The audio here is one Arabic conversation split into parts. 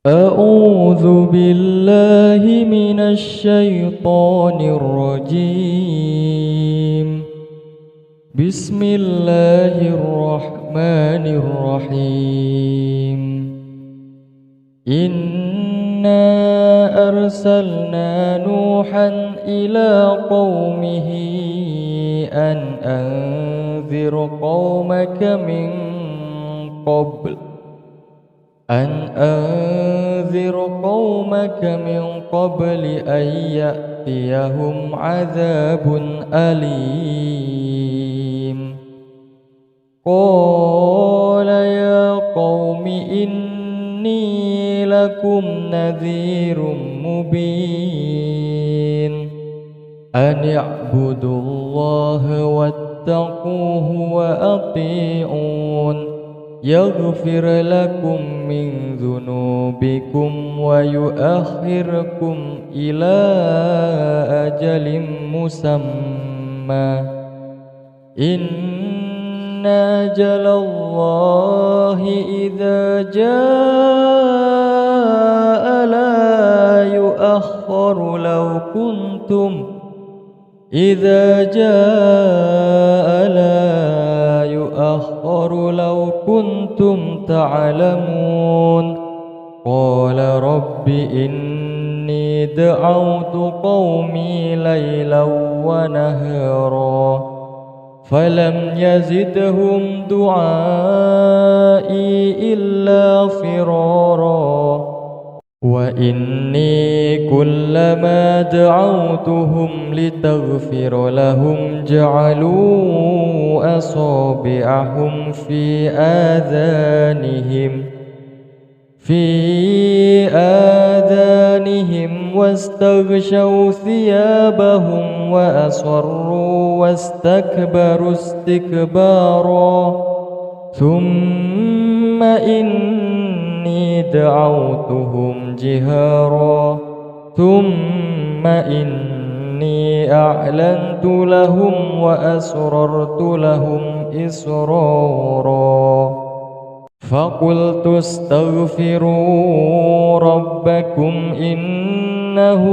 أعوذ بالله من الشيطان الرجيم. بسم الله الرحمن الرحيم. إنا أرسلنا نوحا إلى قومه أن أنذر قومك من قبل أن يأتيهم عذاب أليم. قال يا قوم إني لكم نذير مبين أن اعبدوا الله واتقوه وأطيعون يغفر لكم من ذنوبكم ويؤخركم إلى أجل مسمى إن أجل الله إذا جاء لا يؤخر لو كنتم تعلمون. قال رب إني دعوت قومي ليلا ونهارا فلم يزدهم دعائي إلا فرارا وإني كلما دعوتهم لتغفر لهم جعلوا أصابعهم في آذانهم واستغشوا ثيابهم وأصروا واستكبروا استكبارا ثم إني دعوتهم جهارا ثم إني أعلنت لهم وأسررت لهم إسرارا فقلت استغفروا ربكم إنه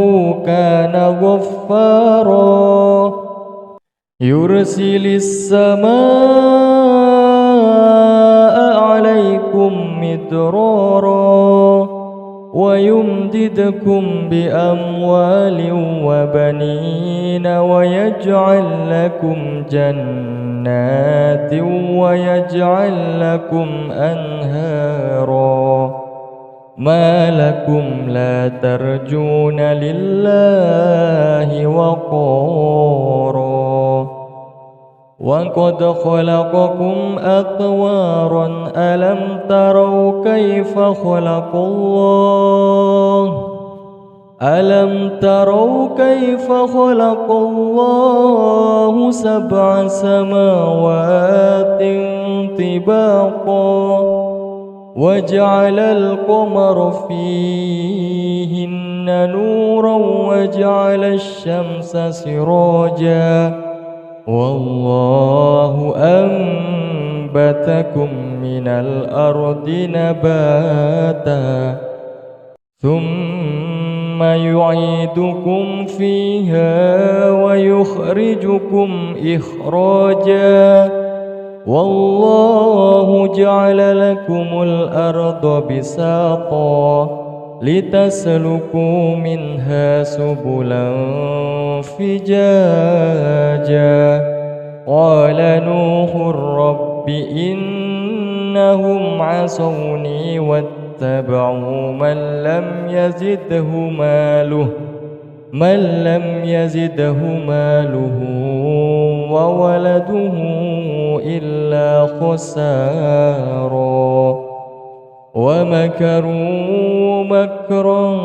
كان غفارا يرسل السماء عليكم مدرارا ويمددكم بأموال وبنين ويجعل لكم جنات ويجعل لكم أنهارا ما لكم لا ترجون لله وقارا وقد خلقكم أطوارا ألم تروا كيف خلق الله سبع سماوات طباقا وجعل القمر فيهن نورا وجعل الشمس سراجا والله أنبتكم من الأرض نباتا ثم يعيدكم فيها ويخرجكم إخراجا والله جعل لكم الأرض بساطا لتسلكوا منها سبلا فجاجا قال نوح رب إنهم عصوني واتبعوا من لم يزده ماله وولده إلا خسارا ومكروا مكرا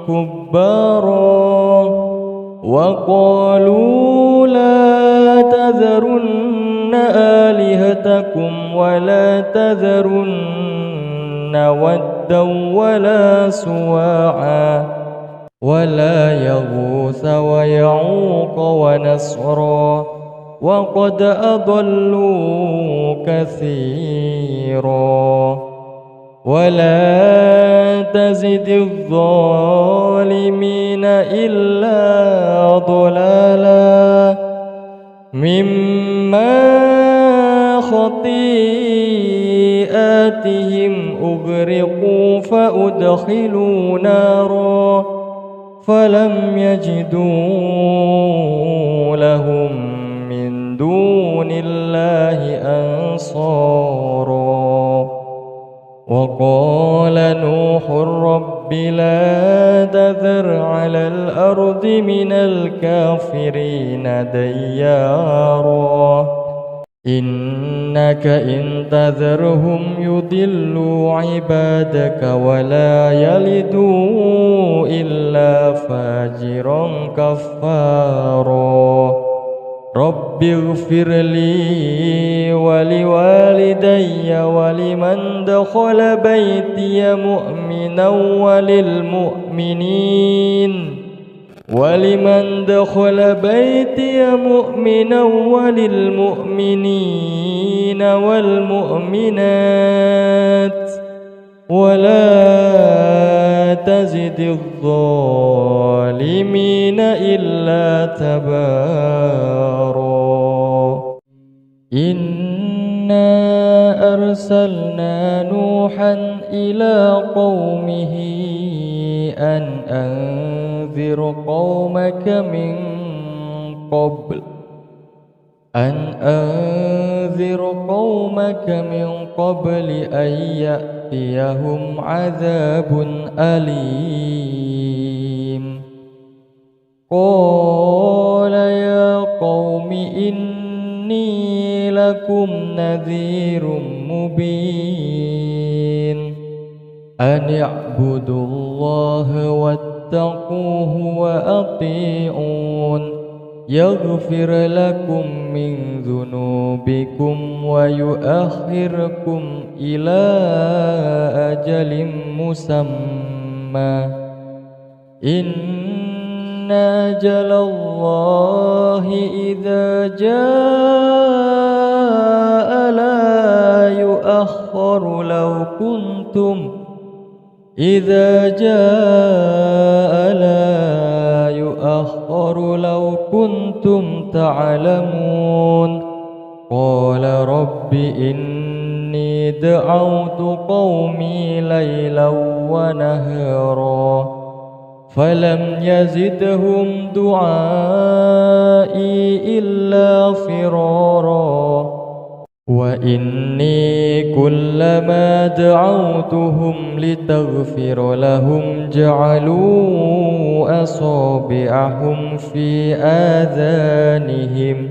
كبارا وقالوا لا تذرن آلهتكم ولا تذرن ودا ولا سواعا ولا يغوث ويعوق ونسرا وقد أضلوا كثيرا ولا تزد الظالمين إلا ضلالا مما خطيئاتهم أغرقوا فأدخلوا نارا فلم يجدوا لهم من دون الله أنصارا وقال نوح رب لا تذر على الأرض من الكافرين ديارا إنك إن تذرهم يضلوا عبادك ولا يلدوا إلا فاجرا كفارا رب اغفر لي ولوالدي ولمن دخل بيتي مؤمنا وللمؤمنين والمؤمنات ولا تزد الظالمين إلا تبارا إنا أرسلنا نوحا إلى قومه أن أنذر قومك من قبل أن يأتيهم عذاب أليم قال يا قوم إني لكم نذير مبين أن اعبدوا الله واتقوه وأطيعون يغفر لكم من ذنوبكم ويؤخركم إلى أجل مسمى إن أجل الله إذا جاء لا يؤخر لو كنتم تعلمون قال رب إني دعوت قومي ليلا ونهارا فلم يزدهم دعائي إلا فرارا وإني كلما دعوتهم لتغفر لهم جعلوا أصابعهم في آذانهم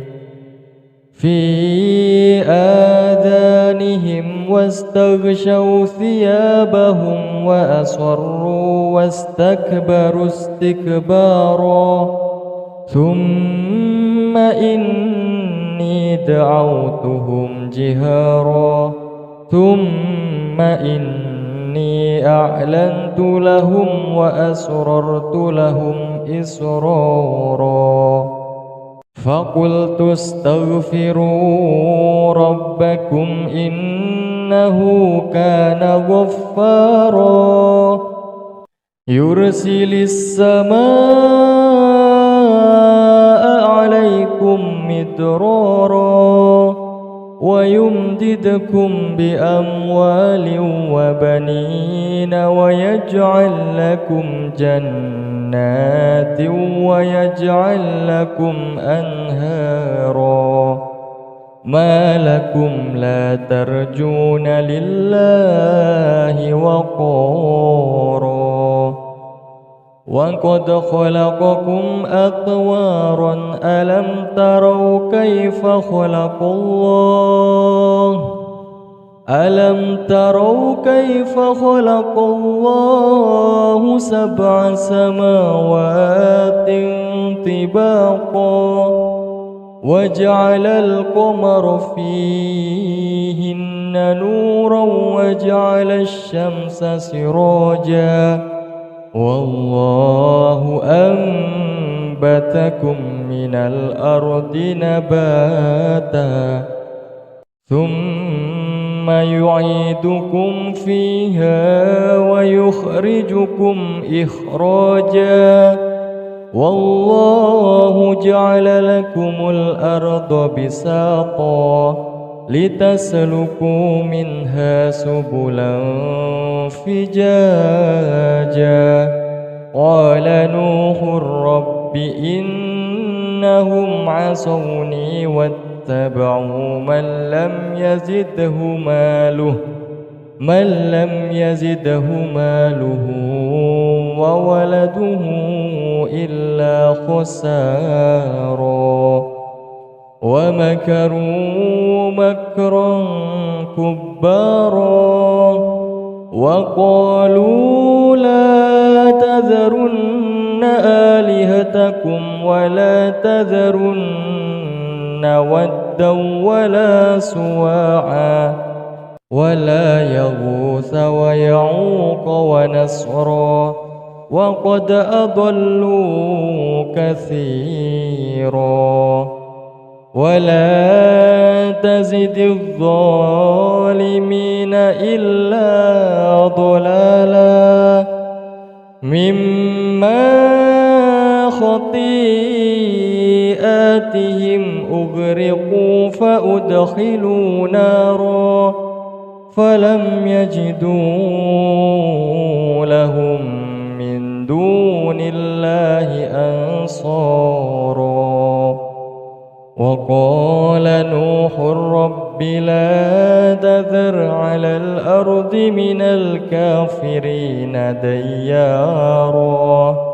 واستغشوا ثيابهم وأصروا واستكبروا استكبارا ثم إني دعوتهم جهارا ثم إني أعلنت لهم وأسررت لهم إسرارا فقلت استغفروا ربكم إنه كان غفارا يرسل السماء عليكم مدرارا ويمددكم بأموال وبنين ويجعل لكم جنات ويجعل لكم أنهارا ما لكم لا ترجون لله وقارا وقد خلقكم أطوارا ألم تروا كيف خلق الله سبع سماوات طباقا وجعل القمر فيهن نورا وجعل الشمس سراجا والله أنبتكم من الأرض نباتا ثم يعيدكم فيها يخرجكم إخراجا والله جعل لكم الأرض بساطا لتسلكوا منها سبلا فجاجا قال نوح رب إنهم عصوني واتبعوا من لم يزده ماله وولده إلا خسارا ومكروا مكرا كبارا وقالوا لا تذرن آلهتكم ولا تذرن ودا ولا سواعا ولا يغوث ويعوق ونسرا وقد أضلوا كثيرا ولا تزد الظالمين إلا ضلالا مما خطيئاتهم أغرقوا فأدخلوا نارا فلم يجدوا لهم من دون الله أنصارا وقال نوح رب لا تذر على الأرض من الكافرين ديارا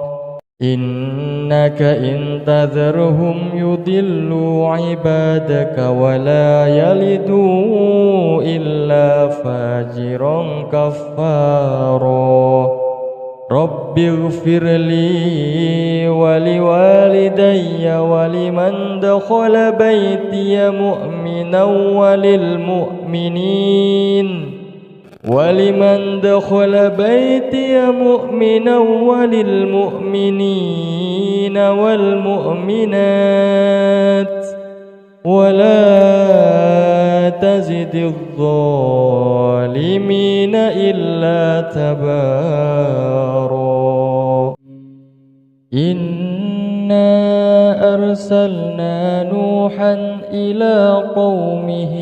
إنك إن تذرهم يضلوا عبادك ولا يلدوا إلا فاجرا كفارا رب اغفر لي ولوالدي ولمن دخل بيتي مؤمنا وللمؤمنين والمؤمنات ولا تزد الظالمين إلا تبارا إنا أرسلنا نوحا إلى قومه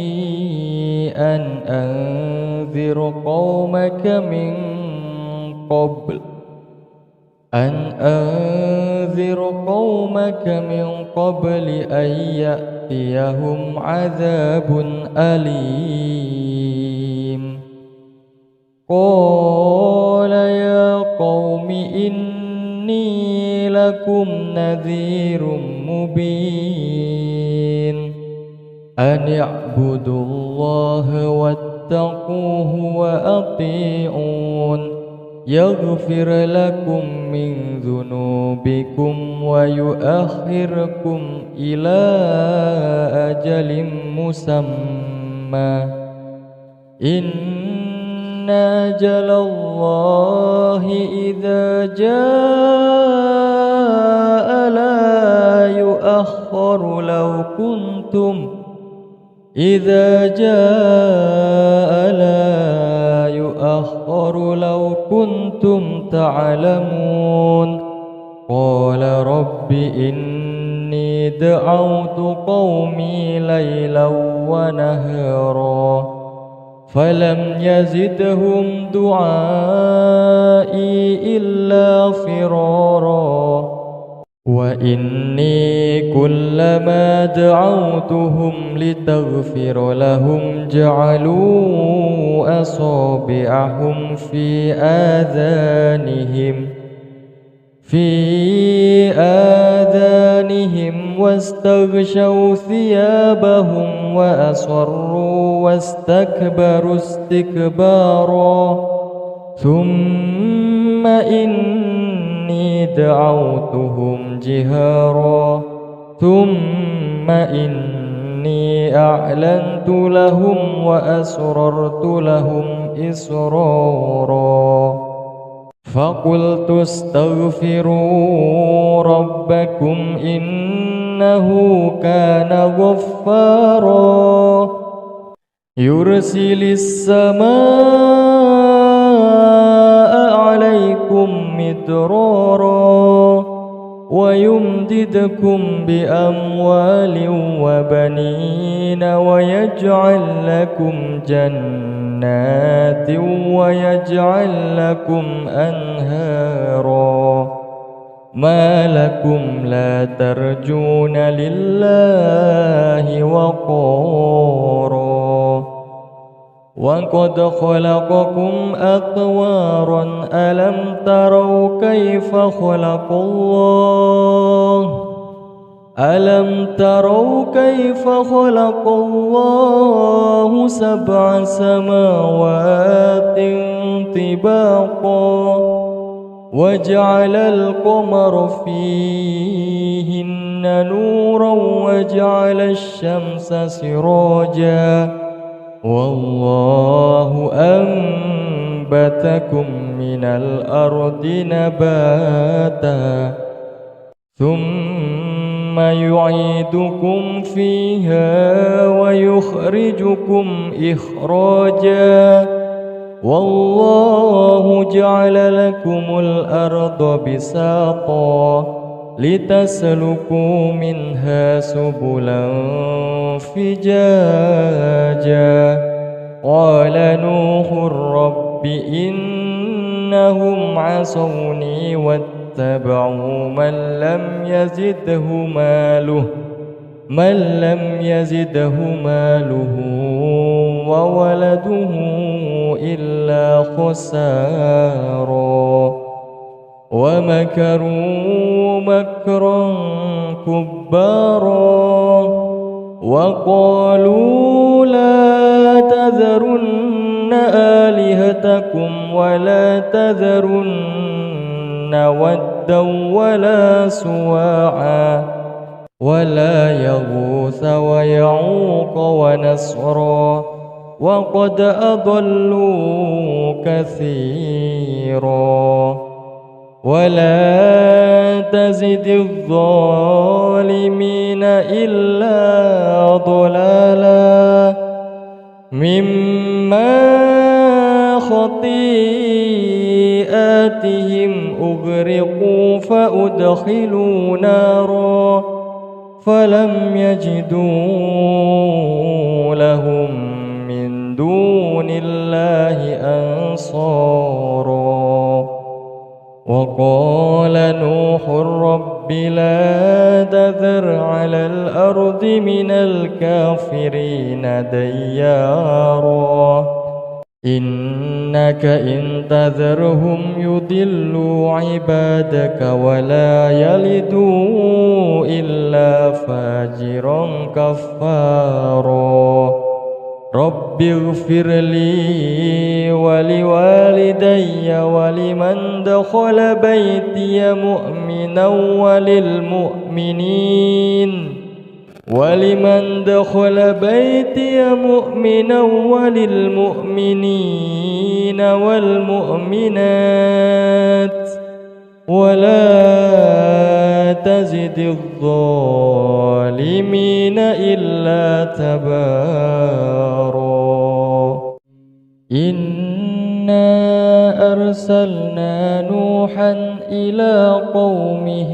أن أنذر قومك من قبل أن يأتيهم عذاب أليم قال يا قوم إني لكم نذير مبين أن اعبدوا الله واتقوه وأطيعون يغفر لكم من ذنوبكم ويؤخركم إلى أجل مسمى إن أجل الله إذا جاء لا يؤخر لو كنتم تعلمون قال رب إني دعوت قومي ليلا ونهارا فلم يزدهم دعائي إلا فرارا وإني كلما دعوتهم لتغفر لهم جعلوا أصابعهم في آذانهم واستغشوا ثيابهم وأصروا واستكبروا استكبارا ثم إني دعوتهم جهارا ثم إني أعلنت لهم وأسررت لهم إسرارا فقلت استغفروا ربكم إنه كان غفارا يرسل السماء مدرارا ويمددكم بأموال وبنين ويجعل لكم جنات ويجعل لكم أنهارا ما لكم لا ترجون لله وقارا وقد خلقكم أطوارا ألم تروا كيف خلق الله الله سبع سماوات طباقا وجعل القمر فيهن نورا وجعل الشمس سراجا والله أنبتكم من الأرض نباتا ثم يعيدكم فيها ويخرجكم إخراجا والله جعل لكم الأرض بساطا لتسلكوا منها سبلا فجاجا قال نوح رب إنهم عصوني واتبعوا من لم يزده ماله وولده إلا خسارا ومكروا مكرا كبارا وقالوا لا تذرن آلهتكم ولا تذرن ودا ولا سواعا ولا يغوث ويعوق ونسرا وقد أضلوا كثيرا ولا تزد الظالمين إلا ضلالا مما خطيئاتهم أغرقوا فأدخلوا نارا فلم يجدوا لهم من دون الله أنصارا وقال نوح رب لا تذر على الأرض من الكافرين ديارا إنك إن تذرهم يضلوا عبادك ولا يلدوا إلا فاجرا كفارا رب اغفر لي ولوالدي ولمن دخل بيتي مؤمنا وللمؤمنين والمؤمنات ولا تزد الظالمين إلا تبارا إنا أرسلنا نوحا إلى قومه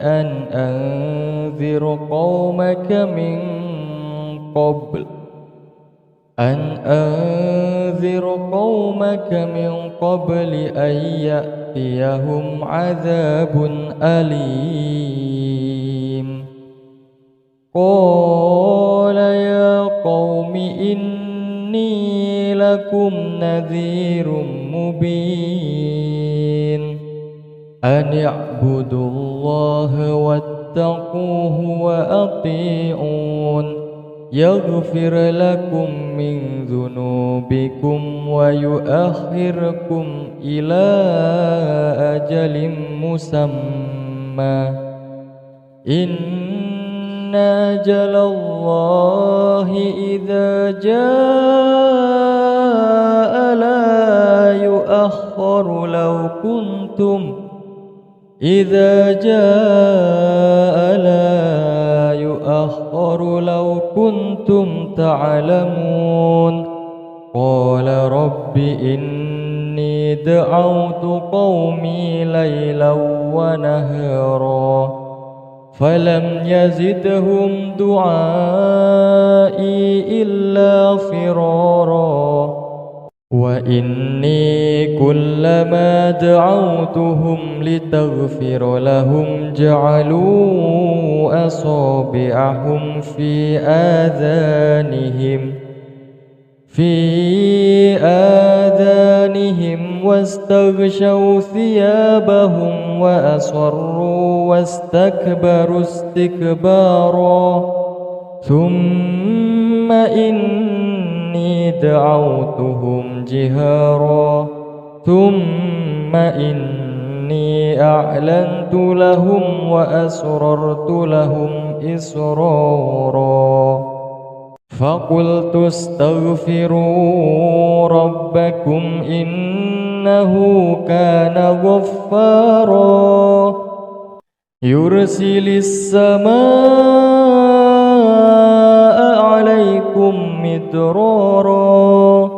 أن أنذر قومك من قبل أن يأتيهم عذاب أليم قال يا قوم إني لكم نذير مبين أن اعبدوا الله واتقوه وأطيعون يغفر لكم من ذنوبكم ويؤخركم إلى أجل مسمى إن أجل الله إذا جاء لا يؤخر لو كنتم تعلمون قال رب إني إني دعوت قومي ليلا ونهارا فلم يزدهم دعائي إلا فرارا وإني كلما دعوتهم لتغفر لهم جعلوا أصابعهم في آذانهم واستغشوا ثيابهم وأصروا واستكبروا استكبارا ثم إني دعوتهم جهارا ثم إني أعلنت لهم وأسررت لهم إسرارا فقلت استغفروا ربكم إنه كان غفارا يرسل السماء عليكم مدرارا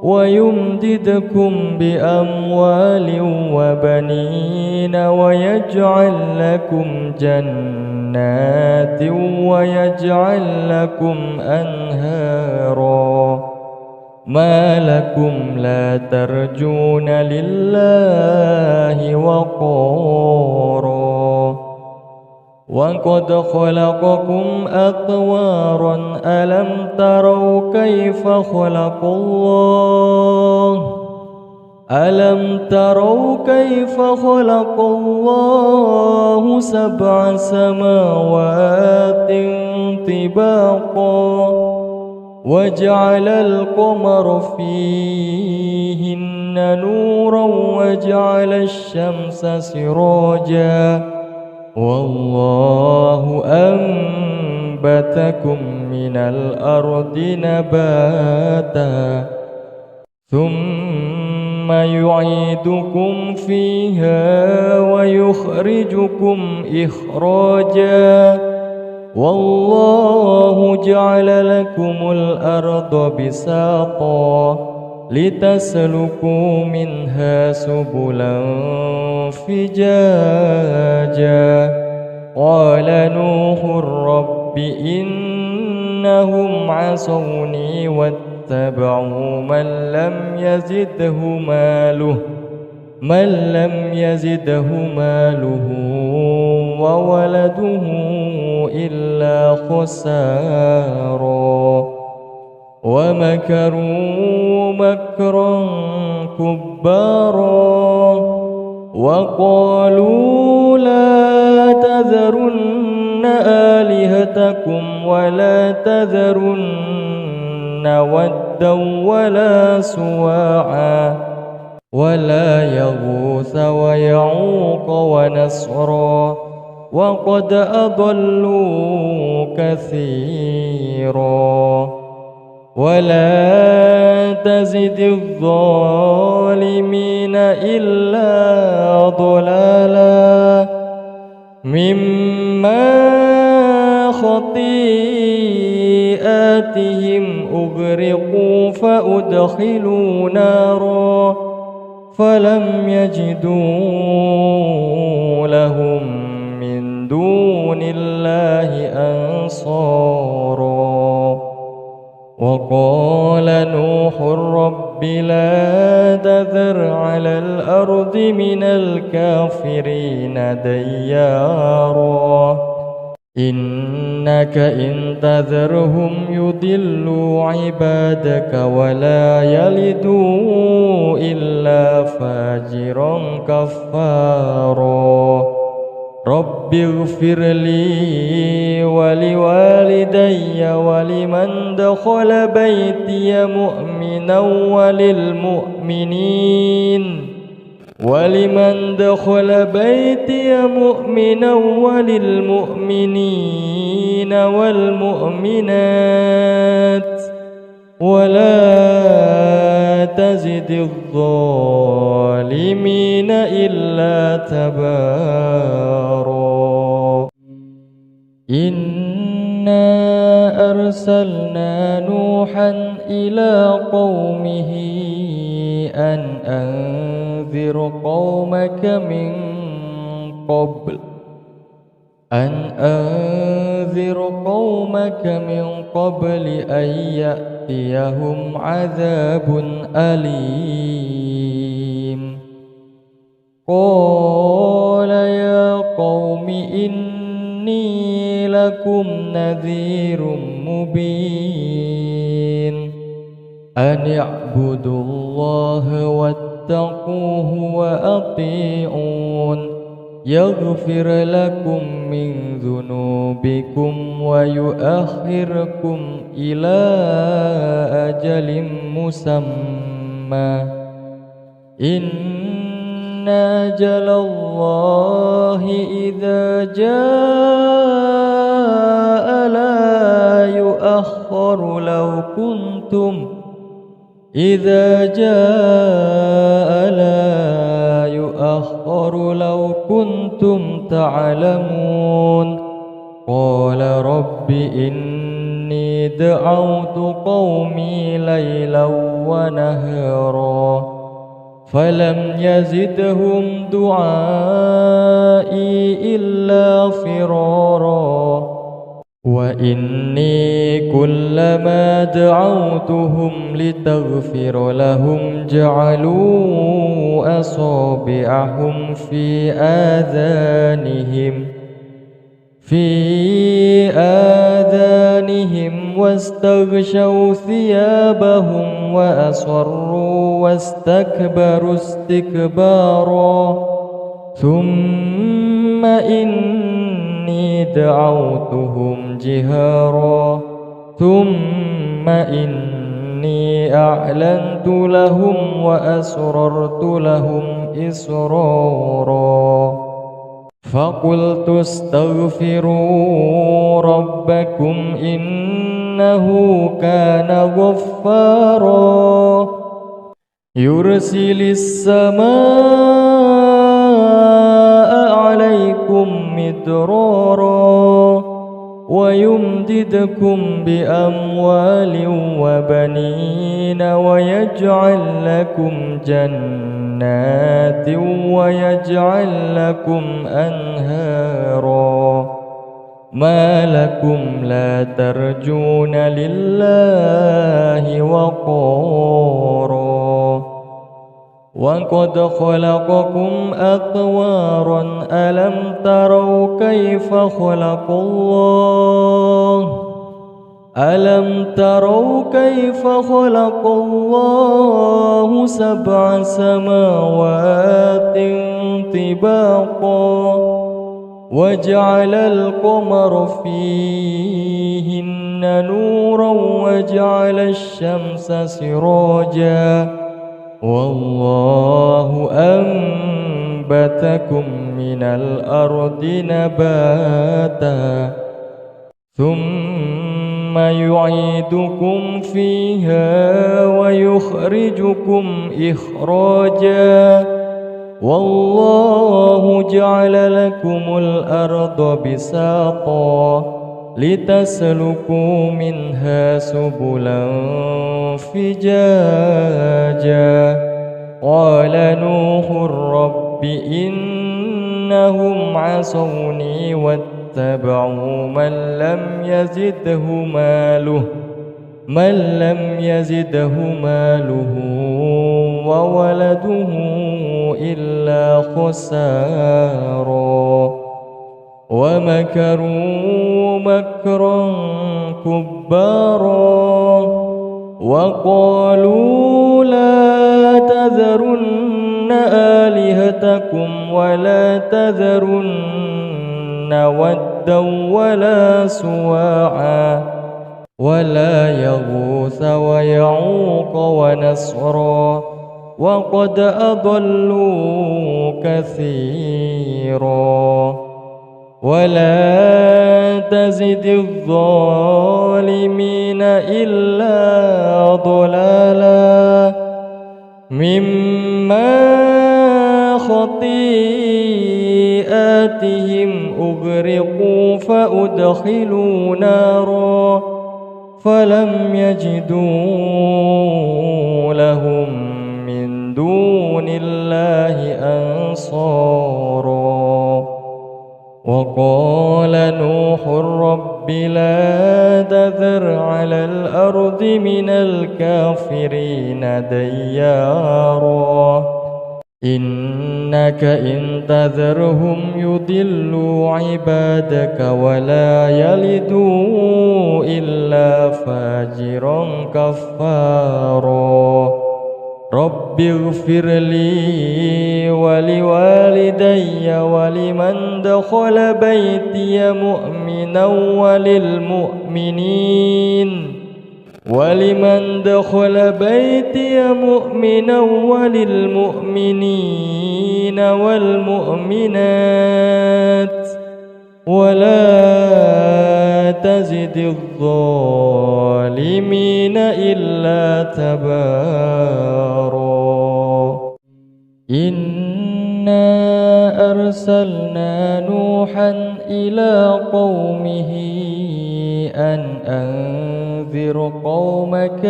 ويمددكم بأموال وبنين ويجعل لكم جنات ويجعل لكم أنهارا ما لكم لا ترجون لله وقارا وقد خلقكم أطوارا ألم تروا كيف خلق الله سبع سماوات طباقا وجعل القمر فيهن نورا وجعل الشمس سراجا والله أنبتكم من الأرض نباتا ثم يعيدكم فيها ويخرجكم إخراجا والله جعل لكم الأرض بساطا لتسلكوا منها سبلا فجاجا قال نوح رب إنهم عصوني واتبعوا من لم يزده ماله وولده إلا خسارا ومكروا مكرا كبارا وقالوا لا تذرن آلهتكم ولا تذرن ودا ولا سواعا ولا يغوث ويعوق ونسرا وقد أضلوا كثيرا ولا تزد الظالمين إلا ضلالا مما خطيئاتهم أغرقوا فأدخلوا نارا فلم يجدوا لهم من دون الله أنصارا وقال نوح رب لا تذر على الأرض من الكافرين ديارا إنك إن تذرهم يضلوا عبادك ولا يلدوا إلا فاجرا كفارا رب اغفر لي ولوالدي ولمن دخل بيتي مؤمنا وللمؤمنين والمؤمنات ولا تزد الظالمين إلا تبارا إنا أرسلنا نوحا إلى قومه أن أنذر قومك من قبل أن يأتيهم عذاب أليم قال يا قوم إني لكم نذير مبين أن اعبدوا الله واتقوه وأطيعون يغفر لكم من ذنوبكم ويؤخركم إلى أجل مسمى إن أجل الله إذا جاء لا يؤخر لو كنتم تعلمون قال رب إني دعوت قومي ليلا ونهارا فلم يزدهم دعائي إلا فرارا وإني كلما دعوتهم لتغفر لهم جعلوا أصابعهم في آذانهم واستغشوا ثيابهم وأصروا واستكبروا استكبارا ثم إني دعوتهم جهارا ثم إني أعلنت لهم وأسررت لهم إسرارا فقلت استغفروا ربكم إنه كان غفارا يرسل السماء عليكم مدرارا ويمددكم بأموال وبنين ويجعل لكم جنات ويجعل لكم أنهارا ما لكم لا ترجون لله وقارا وقد خلقكم أطوارا ألم تروا كيف خلق الله سبع سماوات طباقا وجعل القمر فيهن نورا وجعل الشمس سراجا والله أنبتكم من الأرض نباتا ثم يعيدكم فيها ويخرجكم إخراجا والله جعل لكم الأرض بساطا لتسلكوا منها سبلا فجاجا قال نوح رب إنهم عصوني واتبعوا من لم يزده ماله وولده إلا خسارا ومكروا مكرا كبارا وقالوا لا تذرن آلهتكم ولا تذرن ودا ولا سواعا ولا يغوث ويعوق ونسرا وقد أضلوا كثيرا ولا تزد الظالمين إلا ضلالا مما خطيئاتهم أغرقوا فأدخلوا نارا فلم يجدوا لهم من دون الله أنصارا وقال نوح رب لا تذر على الأرض من الكافرين ديارا إنك إن تذرهم يضلوا عبادك ولا يلدوا إلا فاجرا كفارا رب اغفر لي ولوالدي ولمن دخل بيتي مؤمنا وللمؤمنين والمؤمنات ولا تزد الظالمين إلا تبارا إنا أرسلنا نوحا إلى قومه أن أنذر قومك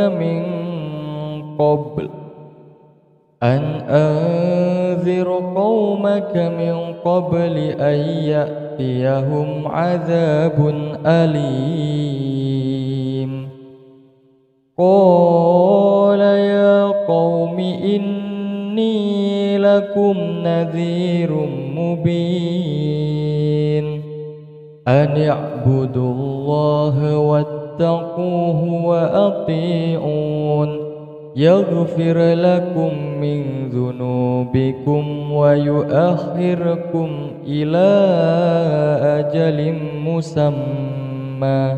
من قبل أن يأتيهم عذاب أليم قال يا قوم إني لكم نذير مبين أن اعبدوا الله واتقوه وأطيعون يغفر لكم من ذنوبكم ويؤخركم إلى أجل مسمى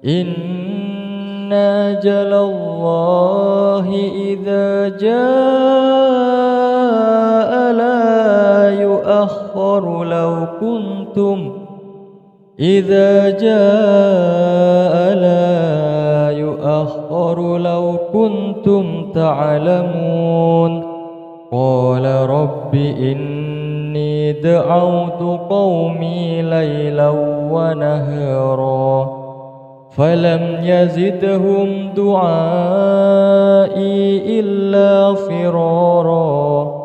إن أجل الله إذا جاء لا يؤخر لو كنتم تعلمون قال رب إني دعوت قومي ليلا ونهارا فلم يزدهم دعائي إلا فرارا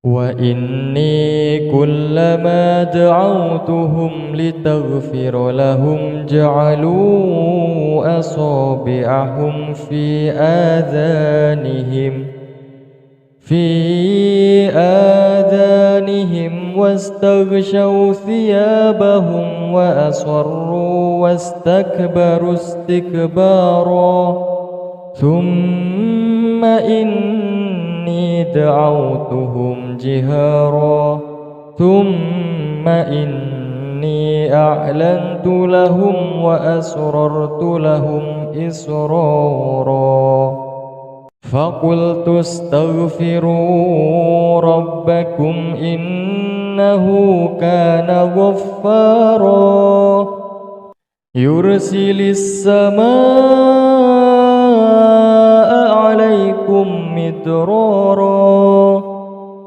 وإني كلما دعوتهم لتغفر لهم جعلوا أصابعهم في آذانهم واستغشوا ثيابهم وأصروا واستكبروا استكبارا ثم إني دعوتهم جهارا ثم إني أعلنت لهم وأسررت لهم إسرارا فقلت استغفروا ربكم إنه كان غفارا يرسل السماء عليكم مدرارا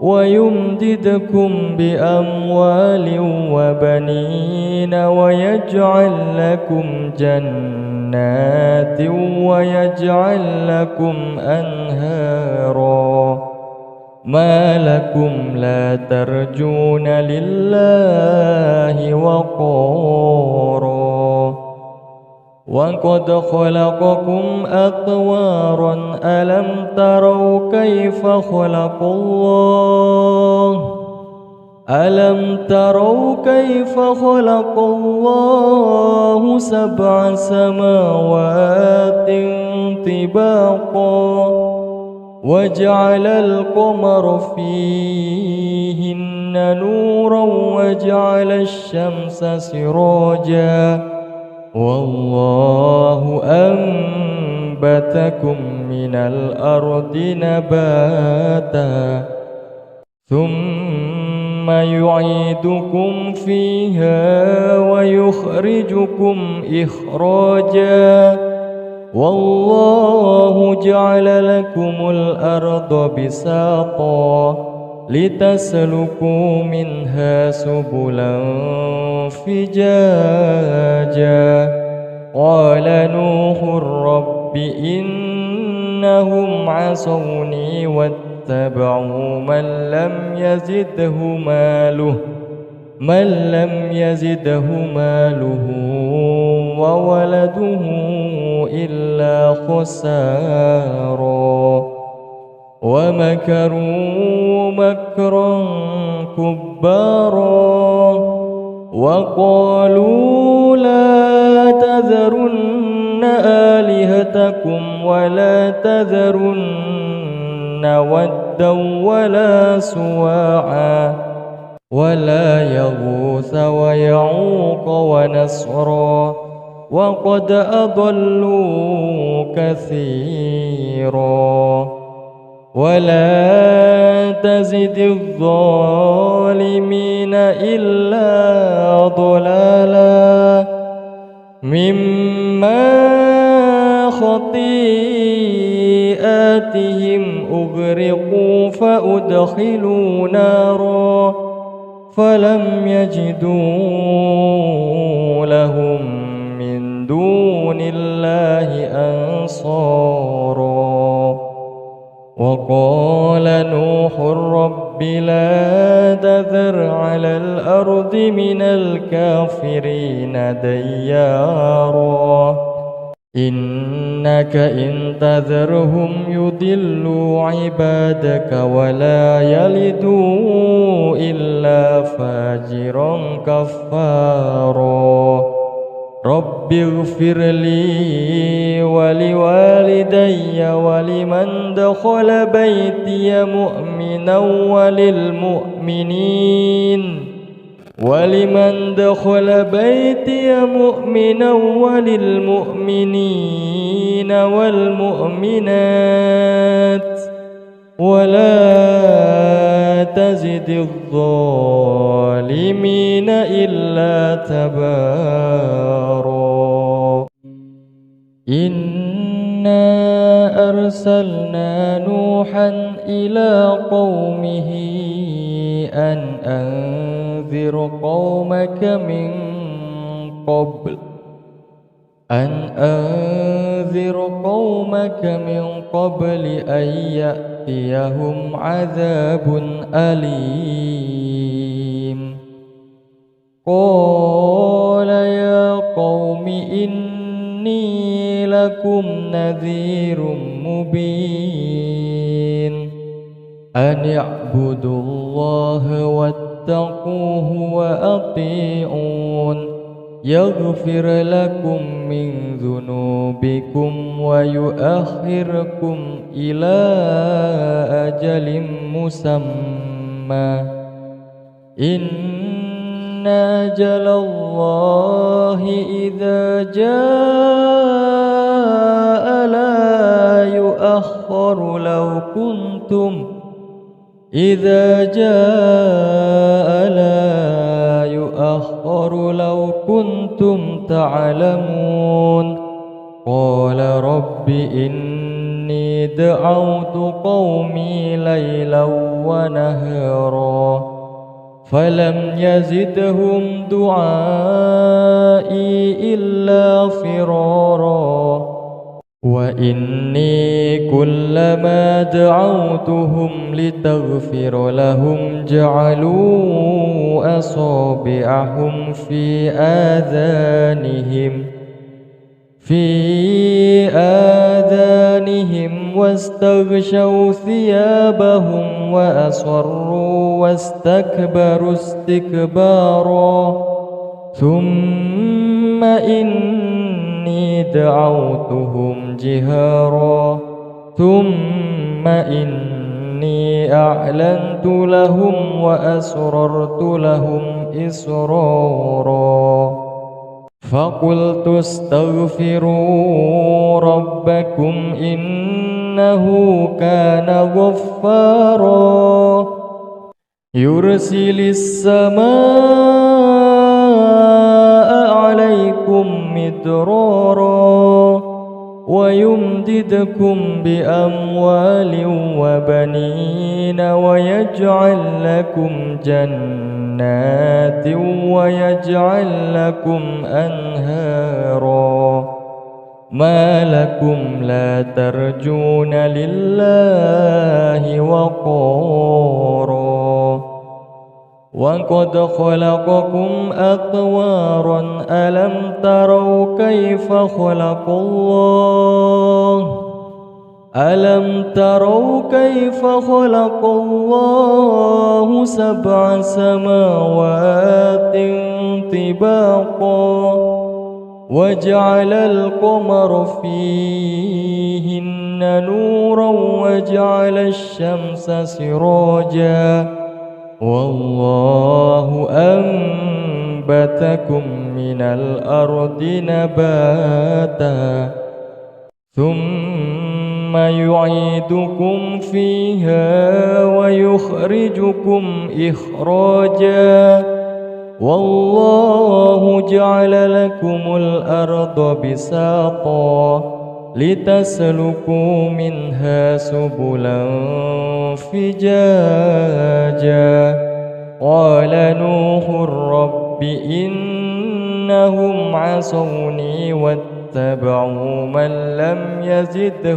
ويمددكم بأموال وبنين ويجعل لكم جنات ويجعل لكم أنهارا ما لكم لا ترجون لله وقارا وقد خلقكم أطوارا ألم تروا كيف خلق الله سبع سماوات طباقا وجعل القمر فيهن نورا وجعل الشمس سراجا والله أنبتكم من الأرض نباتا ثم يعيدكم فيها ويخرجكم إخراجا والله جعل لكم الأرض بساطا لتسلكوا منها سبلا فجاجا قال نوح رب إنهم عصوني واتبعوا واتبعوا من لم يزده ماله وولده إلا خسارا ومكروا مكرا كبارا وقالوا لا تذرن آلهتكم ولا تذرن ودا ولا سواعا ولا يغوث ويعوق ونسرا وقد أضلوا كثيرا ولا تزد الظالمين إلا ضلالا مما خطيئاتهم أغرقوا فأدخلوا نارا فلم يجدوا لهم من دون الله أنصارا وقال نوح رب لا تذر على الأرض من الكافرين ديارا إنك إن تذرهم يضلوا عبادك ولا يلدوا إلا فاجرا كفارا رب اغفر لي ولوالدي ولمن دخل بيتي مؤمنا وللمؤمنين والمؤمنات ولا تزد الظالمين إلا تبارا إنا أرسلنا نوحا إلى قومه أن أنذر قومك من قبل أن يأتيهم عذاب أليم قال يا قوم إني لكم نذير مبين أن اعبدوا الله واتقوه وأطيعون يغفر لكم من ذنوبكم ويؤخركم إلى أجل مسمى إن أجل الله إذا جاء لا يؤخر لو كنتم تعلمون قال رب إني دعوت قومي ليلا ونهارا فلم يزدهم دعائي إلا فرارا وإني كلما دعوتهم لتغفر لهم جعلوا أصابعهم في آذانهم واستغشوا ثيابهم وأصروا واستكبروا استكبارا ثم إني دعوتهم جهارا ثم إني أعلنت لهم وأسررت لهم إسرارا فقلت استغفروا ربكم إنه كان غفارا يرسل السماء عليكم مدرارا ويمددكم بأموال وبنين ويجعل لكم جنات ويجعل لكم أنهارا ما لكم لا ترجون لله وقارا وقد خلقكم أطوارا ألم تروا كيف خلق الله خلق الله سبع سماوات طباقا وجعل القمر فيهن نورا وجعل الشمس سراجا والله أنبتكم من الأرض نباتا ثم يعيدكم فيها ويخرجكم إخراجا والله جعل لكم الأرض بساطا لتسلكوا منها سبلا فجاجا قال نوح رب إنهم عصوني واتبعوا من لم يزده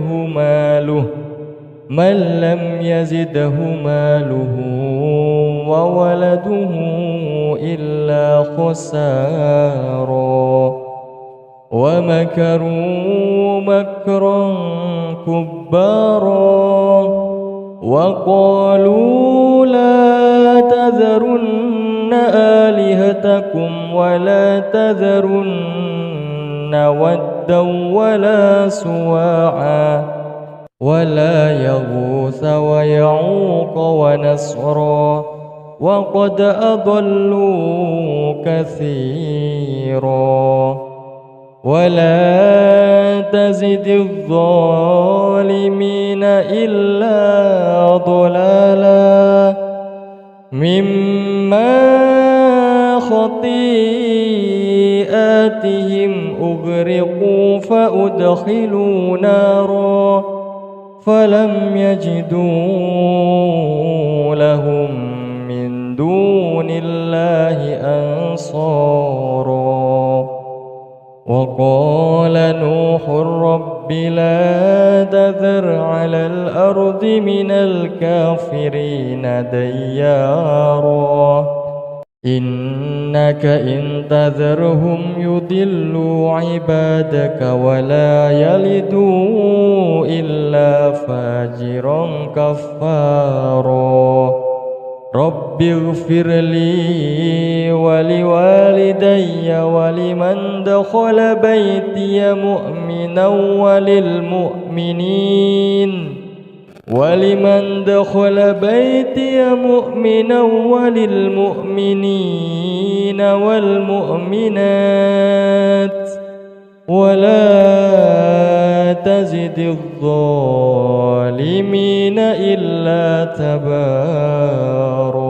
ماله وولده إلا خسارا ومكروا مكرا كبارا وقالوا لا تذرن آلهتكم ولا تذرن ودا ولا سواعا ولا يغوث ويعوق ونسرا وقد أضلوا كثيرا ولا تزد الظالمين إلا ضلالا مما خطيئاتهم أغرقوا فأدخلوا نارا فلم يجدوا لهم من دون الله أنصارا وقال نوح رب لا تذر على الأرض من الكافرين ديارا إنك إن تذرهم يضلوا عبادك ولا يلدوا إلا فاجرا كفارا رب اغفر لي ولوالدي ولمن دخل بيتي مؤمنا وللمؤمنين والمؤمنات ولا تزد الظالمين إلا تبارا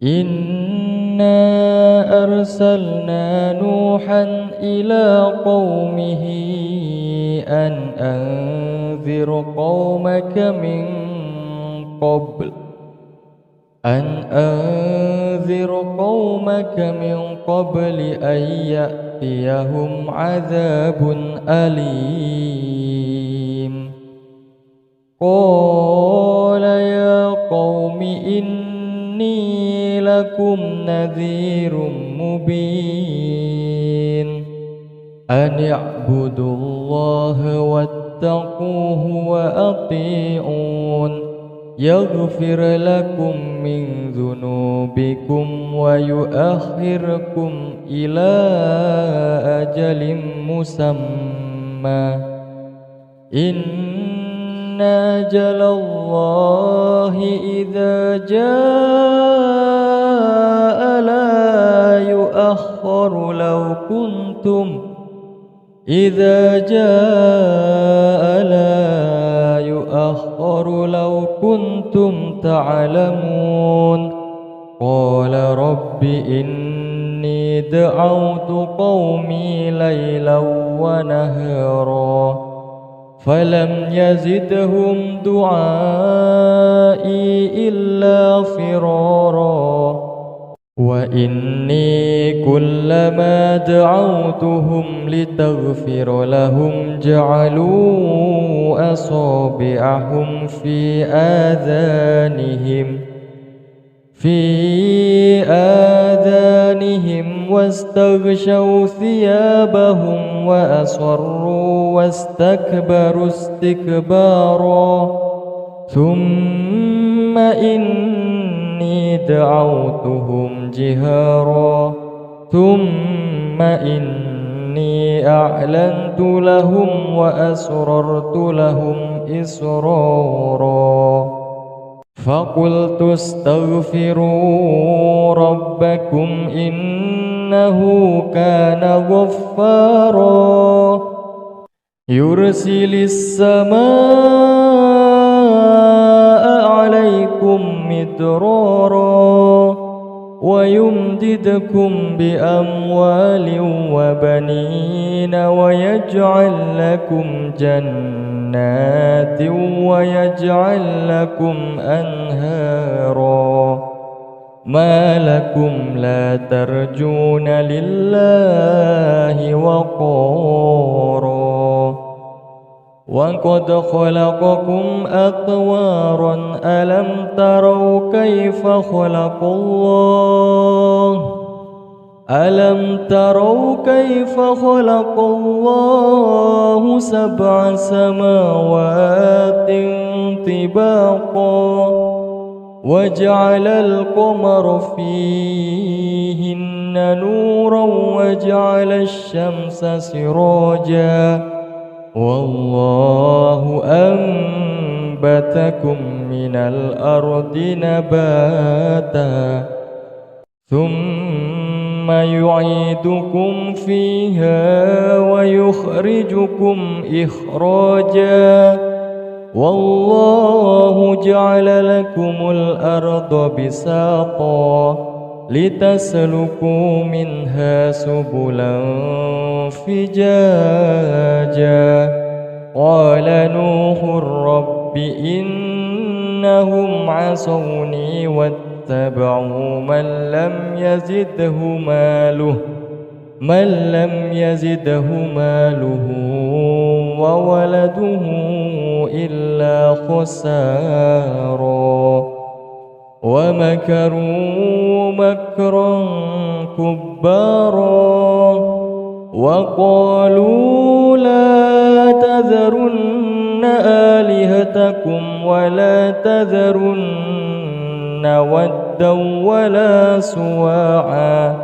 إنا أرسلنا نوحا إلى قومه أن أنذر قومك من قبل أن يأتيهم عذاب أليم قال يا قوم إني لكم نذير مبين أن اعبدوا الله واتقوه وأطيعون يغفر لكم من ذنوبكم ويؤخركم إلى أجل مسمى إن أجل الله إذا جاء لا يؤخر لو كنتم تعلمون قال رب إني دعوت قومي ليلا ونهارا فلم يزدهم دعائي إلا فرارا وإني كلما دعوتهم لتغفر لهم جعلوا أصابعهم في آذانهم واستغشوا ثيابهم وأصروا واستكبروا استكبارا ثم إني دعوتهم جهارا ثم إني أعلنت لهم وأسررت لهم إسرارا فقلت استغفروا ربكم إنه كان غفارا يرسل السماء عليكم مدرارا ويمددكم بأموال وبنين ويجعل لكم جنات ويجعل لكم أنهارا ما لكم لا ترجون لله وقارا وقد خلقكم أطوارا ألم تروا كيف خلق الله سبع سماوات طباقا وجعل القمر فيهن نورا وجعل الشمس سراجا والله أنبتكم من الأرض نباتا ثم يعيدكم فيها ويخرجكم إخراجا والله جعل لكم الأرض بساطا لتسلكوا منها سبلا فجاجا قال نوح رب إنهم عصوني واتبعوا من لم يزده ماله وولده إلا خسارا ومكروا مكرا كبارا وقالوا لا تذرن آلهتكم ولا تذرن ودا ولا سواعا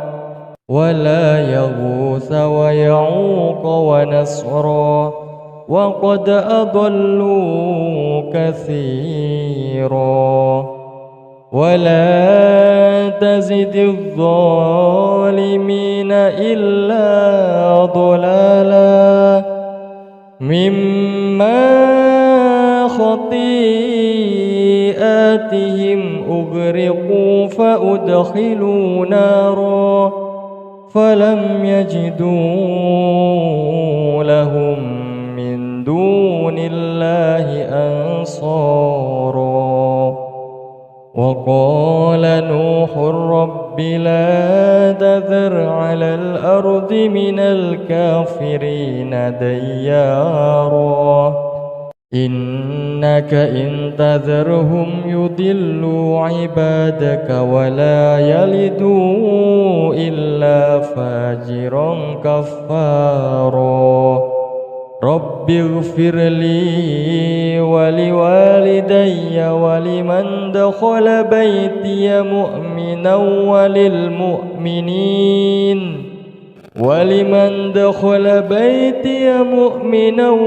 ولا يغوث ويعوق ونسرا وقد أضلوا كثيرا ولا تزد الظالمين إلا ضلالا مما خطيئاتهم أغرقوا فأدخلوا نارا فلم يجدوا لهم من دون الله أنصارا وقال نوح رب لا تذر على الأرض من الكافرين ديارا إنك إن تذرهم يضلوا عبادك ولا يلدوا إلا فاجرا كفارا رب اغفر لي ولوالدي ولمن دخل بيتي مؤمنا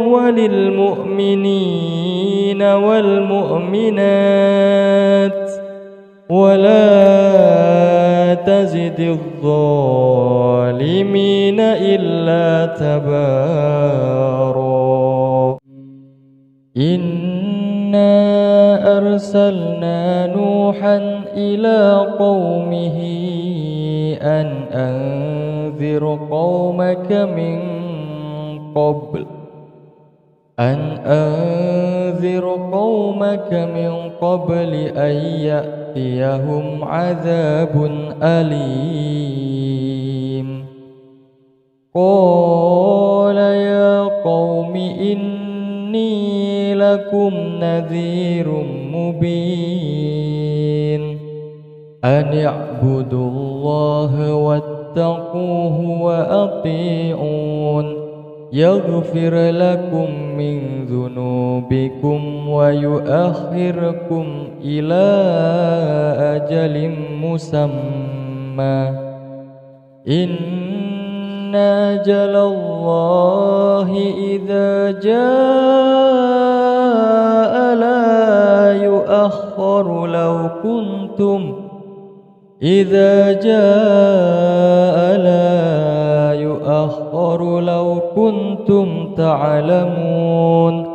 وللمؤمنين والمؤمنات ولا تزد الظالمين إلا تبارا إنا أرسلنا نوحا إلى قومه أن أنذر قومك من قبل أن أنذر قومك من قبل أن يأتيهم عذاب أليم قال يا قوم إني لكم نذير مبين أن اعبدوا الله واتقوه وأطيعون يغفر لكم من ذنوبكم ويؤخركم إلى أجل مسمى إن أجل الله إذا جاء لا يؤخر لو كنتم تعلمون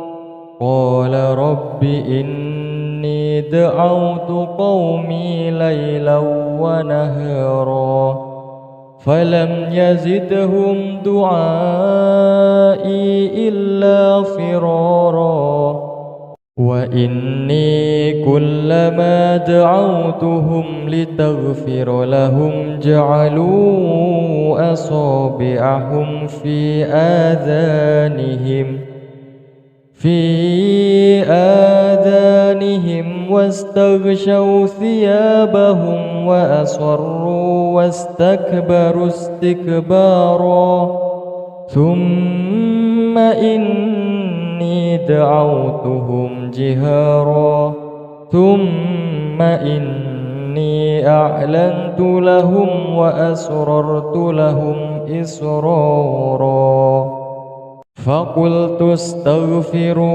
قال رب إني دعوت قومي ليلا ونهارا فلم يزدهم دعائي إلا فرارا وإني كلما دعوتهم لتغفر لهم جعلوا أصابعهم في آذانهم واستغشوا ثيابهم وأصروا واستكبروا استكبارا ثم إني دعوتهم جهارا ثم إني أعلنت لهم وأسررت لهم إسرارا فقلت استغفروا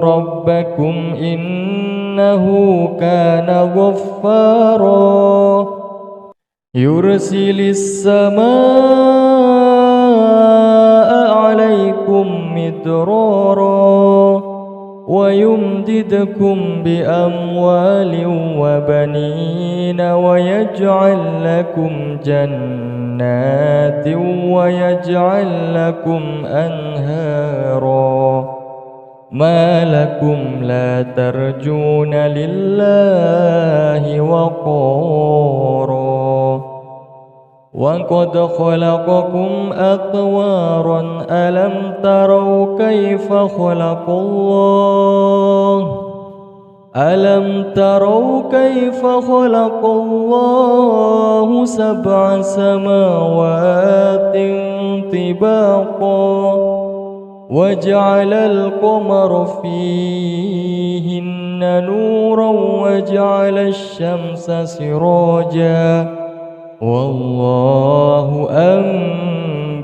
ربكم إنه كان غفارا يرسل السماء عليكم مدرارا ويمددكم بأموال وبنين ويجعل لكم جنات ويجعل لكم أنهارا ما لكم لا ترجون لله وقارا وقد خلقكم أطوارا ألم تروا كيف خلق الله سبع سماوات طباقا وجعل القمر فيهن نورا وجعل الشمس سراجا والله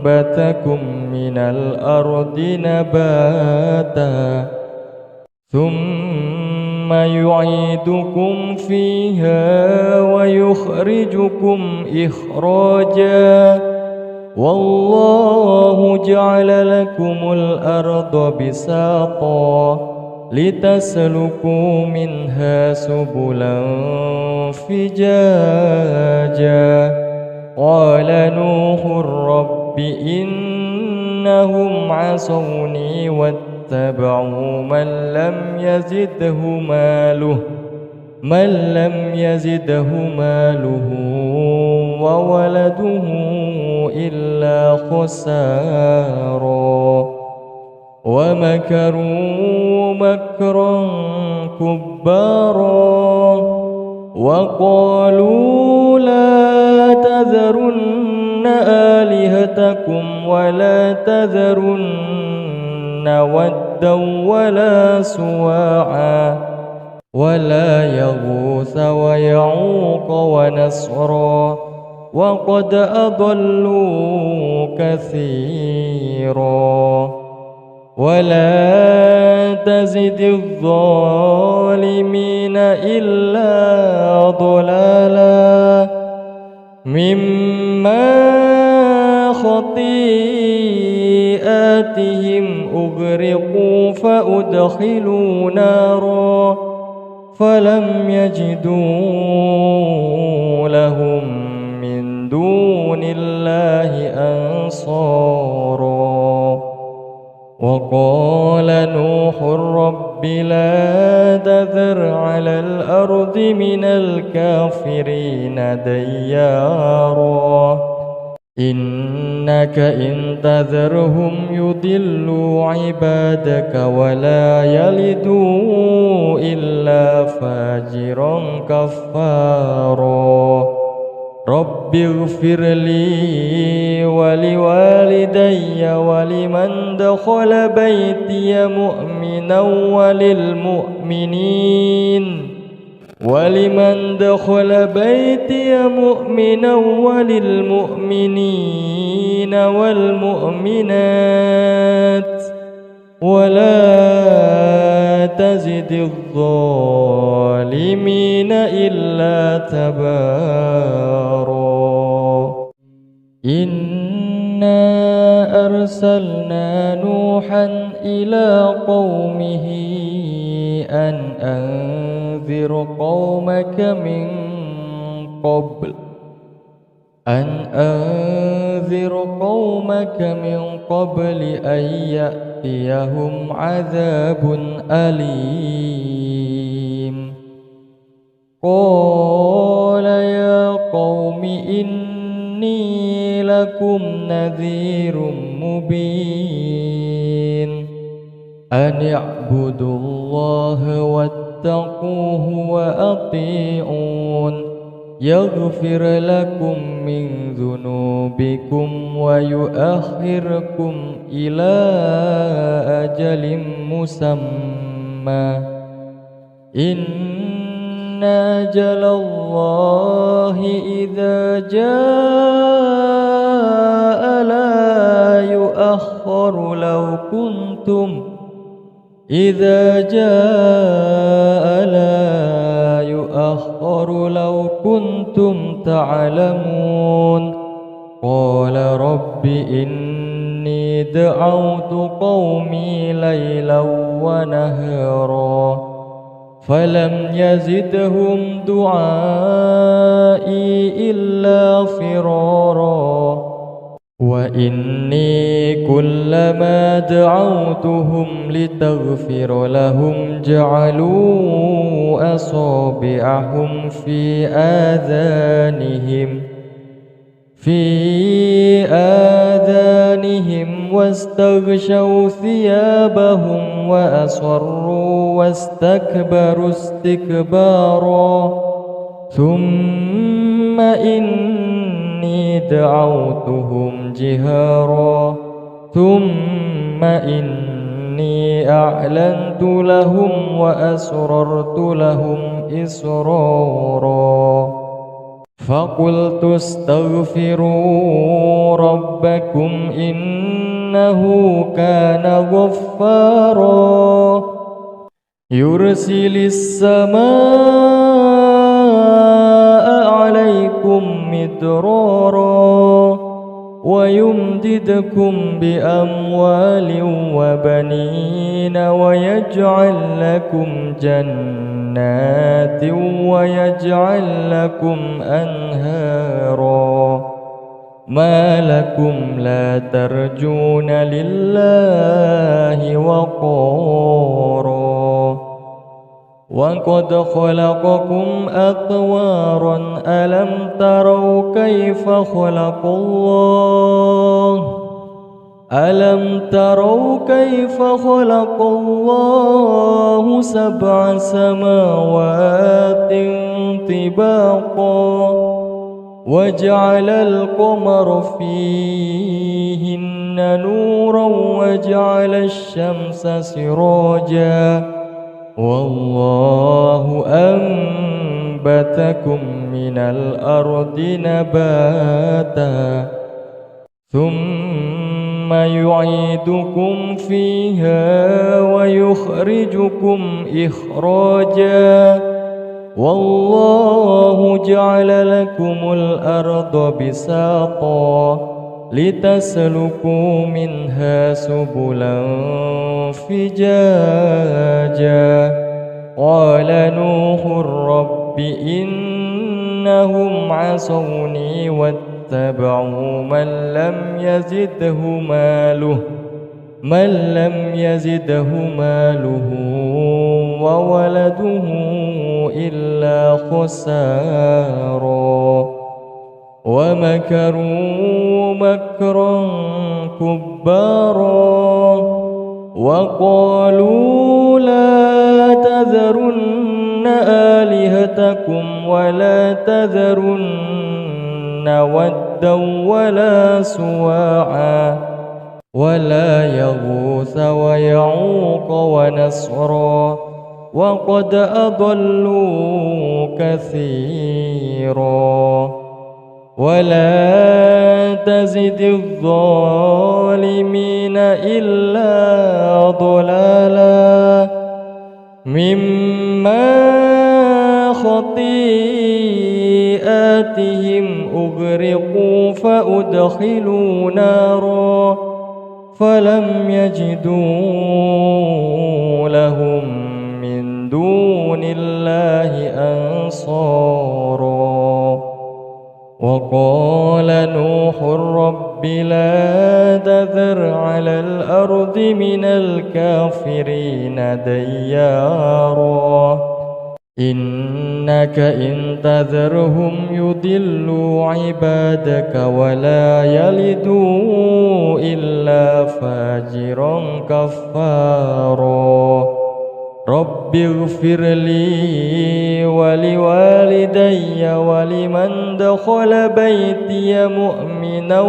أنبتكم من الأرض نباتا ثم يعيدكم فيها ويخرجكم إخراجا والله جعل لكم الأرض بساطا لتسلكوا منها سبلا فجاجا قال نوح رب إنهم عصوني واتبعوا من لم يزده ماله وولده إلا خسارا ومكروا مكرا كبارا وقالوا لا تذرن آلهتكم ولا تذرن ودا ولا سواعا ولا يغوث ويعوق ونسرا وقد أضلوا كثيرا ولا تزد الظالمين إلا ضلالا مما خطيئاتهم أغرقوا فأدخلوا نارا فلم يجدوا لهم من دون الله أنصارا وقال نوح رب لا تذر على الأرض من الكافرين ديارا إنك إن تذرهم يضلوا عبادك ولا يلدوا إلا فاجرا كفارا رب اغفر لي ولوالدي ولمن دخل بيتي مؤمنا وللمؤمنين والمؤمنات ولا تزد الظالمين إلا تبارا إنا أرسلنا نوحا إلى قومه أن أنذر قومك من قبل أن يأتيهم عذاب أليم قال يا قوم إني لكم نذير مبين أن اعبدوا الله واتقوه وأطيعون يغفر لكم من ذنوبكم ويؤخركم إلى أجل مسمى إن أجل الله إذا جاء لا يؤخر لو كنتم تعلمون قال رب إني دعوت قومي ليلا ونهارا فلم يزدهم دعائي إلا فرارا وإني كلما دعوتهم لتغفر لهم جعلوا أصابعهم في آذانهم واستغشوا ثيابهم وأصروا واستكبروا استكبارا ثم إني دعوتهم جهارا ثم إني أعلنت لهم وأسررت لهم إسرارا فقلت استغفروا ربكم إنه كان غفارا يرسل السماء عليكم مدرارا ويمددكم بأموال وبنين ويجعل لكم جنات ويجعل لكم أنهارا ما لكم لا ترجون لله وقارا وقد خلقكم أطوارا ألم تروا كيف خلق الله سبع سماوات طباقا وجعل القمر فيهن نورا وجعل الشمس سراجا والله أنبتكم من الأرض نباتا ثم يعيدكم فيها ويخرجكم إخراجا والله جعل لكم الأرض بساطا لتسلكوا منها سبلا فجاجا قال نوح رب إنهم عصوني واتبعوا من لم يزده ماله من لم يزده ماله وولده إلا خسارا ومكروا مكرا كبارا وقالوا لا تذرن آلهتكم ولا تذرن ودا ولا سواعا ولا يغوث ويعوق ونسرا وقد أضلوا كثيرا ولا تزد الظالمين إلا ضلالا مما خطيئاتهم أغرقوا فأدخلوا نارا فلم يجدوا لهم من دون الله أنصارا وقال نوح رب لا تذر على الأرض من الكافرين ديارا إنك إن تذرهم يضلوا عبادك ولا يلدوا إلا فاجرا كفارا رب اغفر لي ولوالدي ولمن دخل بيتي مؤمنا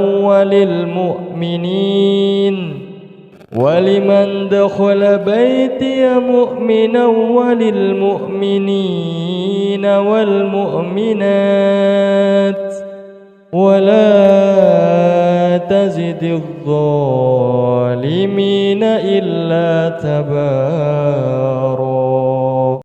وللمؤمنين والمؤمنات ولا تزد الظالمين إلا تبارا.